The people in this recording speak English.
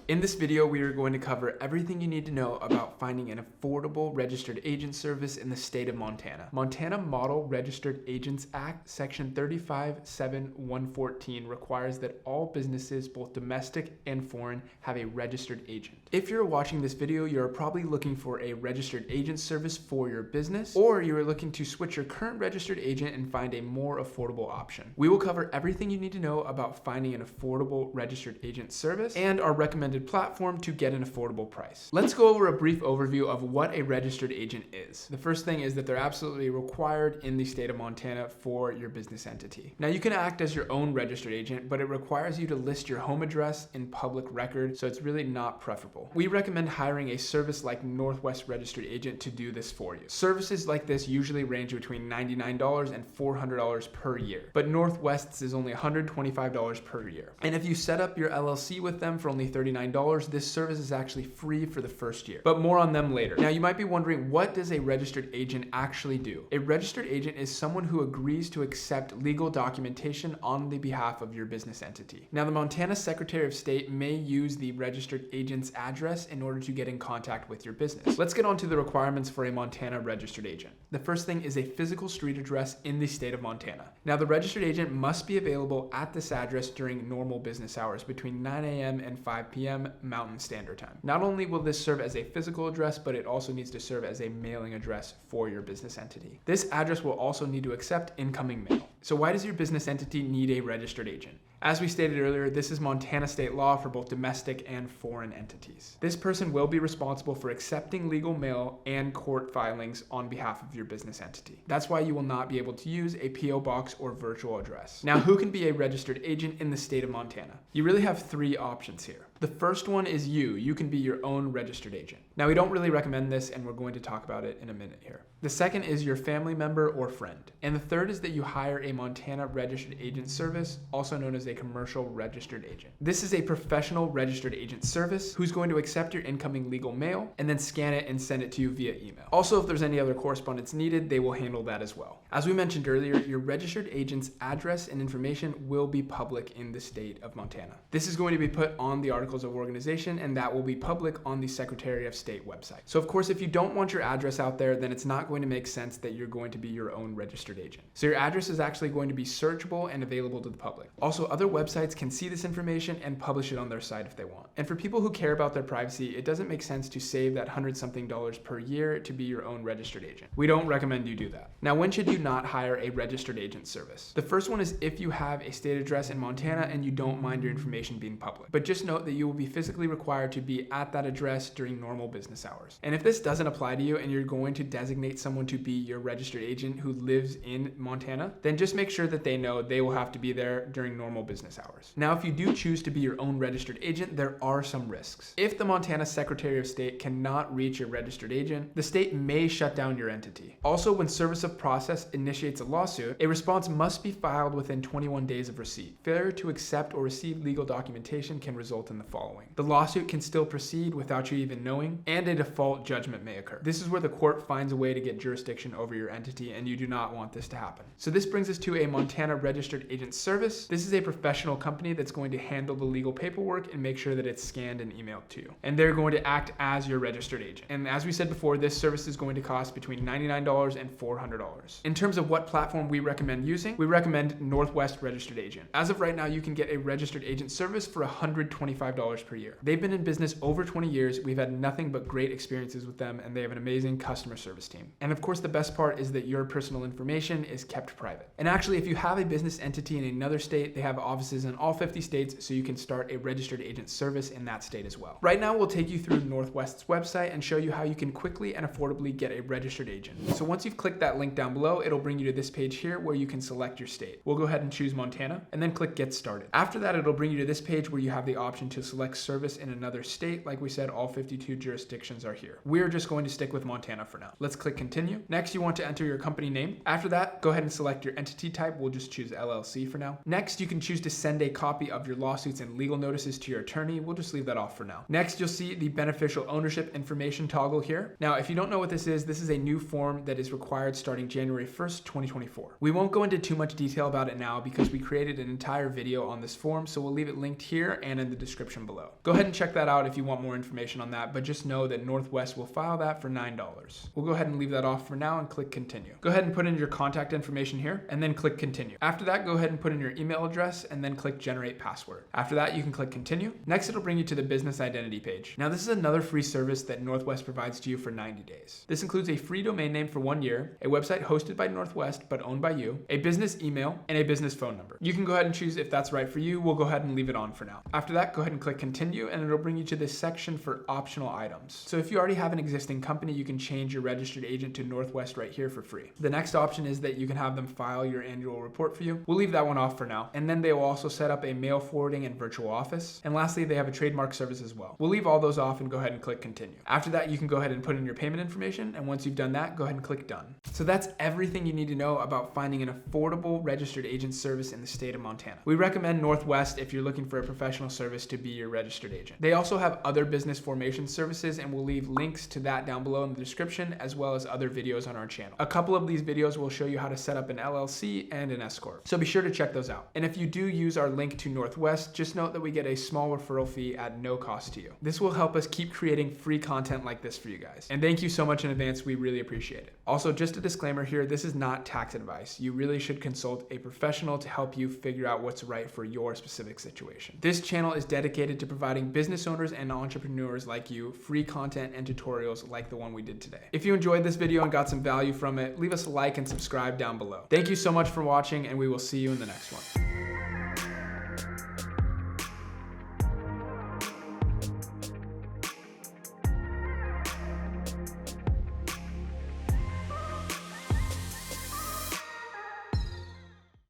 In this video, we are going to cover everything you need to know about finding an affordable registered agent service in the state of Montana. Montana Model Registered Agents Act, Section 35.7.114 requires that all businesses, both domestic and foreign, have a registered agent. If you're watching this video, you're probably looking for a registered agent service for your business, or you are looking to switch your current registered agent and find a more affordable option. We will cover everything you need to know about finding an affordable registered agent service and our recommended platform to get an affordable price. Let's go over a brief overview of what a registered agent is. The first thing is that they're absolutely required in the state of Montana for your business entity. Now, you can act as your own registered agent, but it requires you to list your home address in public record, so it's really not preferable. We recommend hiring a service like Northwest Registered Agent to do this for you. Services like this usually range between $99 and $400 per year, but Northwest's is only $125 per year. And if you set up your LLC with them for only $39, this service is actually free for the first year, but more on them later. Now, you might be wondering, what does a registered agent actually do? A registered agent is someone who agrees to accept legal documentation on the behalf of your business entity. Now, the Montana Secretary of State may use the registered agent's address in order to get in contact with your business. Let's get on to the requirements for a Montana registered agent. The first thing is a physical street address in the state of Montana. Now, the registered agent must be available at this address during normal business hours between 9 a.m. and 5 p.m. Mountain Standard Time. Not only will this serve as a physical address, but it also needs to serve as a mailing address for your business entity. This address will also need to accept incoming mail. So why does your business entity need a registered agent? As we stated earlier, this is Montana state law for both domestic and foreign entities. This person will be responsible for accepting legal mail and court filings on behalf of your business entity. That's why you will not be able to use a PO box or virtual address. Now, who can be a registered agent in the state of Montana? You really have three options here. The first one is you. You can be your own registered agent. Now, we don't really recommend this, and we're going to talk about it in a minute here. The second is your family member or friend. And the third is that you hire a Montana registered agent service, also known as a commercial registered agent. This is a professional registered agent service who's going to accept your incoming legal mail and then scan it and send it to you via email. Also, if there's any other correspondence needed, they will handle that as well. As we mentioned earlier, your registered agent's address and information will be public in the state of Montana. This is going to be put on the Articles of Organization, and that will be public on the Secretary of State website. So of course, if you don't want your address out there, then it's not going to make sense that you're going to be your own registered agent. So your address is actually going to be searchable and available to the public. Also, other websites can see this information and publish it on their site if they want. And for people who care about their privacy, it doesn't make sense to save that $100-something per year to be your own registered agent. We don't recommend you do that. Now, when should you not hire a registered agent service? The first one is if you have a state address in Montana and you don't mind your information being public. But just note that you will be physically required to be at that address during normal business hours. And if this doesn't apply to you and you're going to designate someone to be your registered agent who lives in Montana, then just make sure that they know they will have to be there during normal business hours. Now, if you do choose to be your own registered agent, there are some risks. If the Montana Secretary of State cannot reach your registered agent, the state may shut down your entity. Also, when Service of Process initiates a lawsuit, a response must be filed within 21 days of receipt. Failure to accept or receive legal documentation can result in the following. The lawsuit can still proceed without you even knowing, and a default judgment may occur. This is where the court finds a way to get jurisdiction over your entity, and you do not want this to happen. So this brings us to a Montana registered agent service. This is a professional company that's going to handle the legal paperwork and make sure that it's scanned and emailed to you. And they're going to act as your registered agent. And as we said before, this service is going to cost between $99 and $400. In terms of what platform we recommend using, we recommend Northwest Registered Agent. As of right now, you can get a registered agent service for $125 per year. They've been in business over 20 years. We've had nothing but great experiences with them, and they have an amazing customer service team. And of course, the best part is that your personal information is kept private. And actually, if you have a business entity in another state, they have offices in all 50 states, so you can start a registered agent service in that state as well. Right now, we'll take you through Northwest's website and show you how you can quickly and affordably get a registered agent. So once you've clicked that link down below, it'll bring you to this page here where you can select your state. We'll go ahead and choose Montana and then click Get Started. After that, it'll bring you to this page where you have the option to select service in another state. Like we said, all 52 jurisdictions are here. We're just going to stick with Montana for now. Let's click Continue. Next, you want to enter your company name. After that, go ahead and select your entity type. We'll just choose LLC for now. Next, you can choose choose to send a copy of your lawsuits and legal notices to your attorney, we'll just leave that off for now. Next, you'll see the beneficial ownership information toggle here. Now, if you don't know what this is a new form that is required starting January 1st, 2024. We won't go into too much detail about it now because we created an entire video on this form, so we'll leave it linked here and in the description below. Go ahead and check that out if you want more information on that, but just know that Northwest will file that for $9. We'll go ahead and leave that off for now and click continue. Go ahead and put in your contact information here and then click continue. After that, go ahead and put in your email address and then click generate password. After that, you can click continue. Next, it'll bring you to the business identity page. Now, this is another free service that Northwest provides to you for 90 days. This includes a free domain name for 1 year, a website hosted by Northwest but owned by you, a business email, and a business phone number. You can go ahead and choose if that's right for you. We'll go ahead and leave it on for now. After that, go ahead and click continue and it'll bring you to this section for optional items. So if you already have an existing company, you can change your registered agent to Northwest right here for free. The next option is that you can have them file your annual report for you. We'll leave that one off for now. And then they will also set up a mail forwarding and virtual office. And lastly, they have a trademark service as well. We'll leave all those off and go ahead and click continue. After that, you can go ahead and put in your payment information. And once you've done that, go ahead and click done. So that's everything you need to know about finding an affordable registered agent service in the state of Montana. We recommend Northwest if you're looking for a professional service to be your registered agent. They also have other business formation services, and we'll leave links to that down below in the description, as well as other videos on our channel. A couple of these videos will show you how to set up an LLC and an S Corp. So be sure to check those out. And if you do use our link to Northwest, just note that we get a small referral fee at no cost to you. This will help us keep creating free content like this for you guys. And thank you so much in advance. We really appreciate it. Also, just a disclaimer here, this is not tax advice. You really should consult a professional to help you figure out what's right for your specific situation. This channel is dedicated to providing business owners and entrepreneurs like you free content and tutorials like the one we did today. If you enjoyed this video and got some value from it, leave us a like and subscribe down below. Thank you so much for watching, and we will see you in the next one.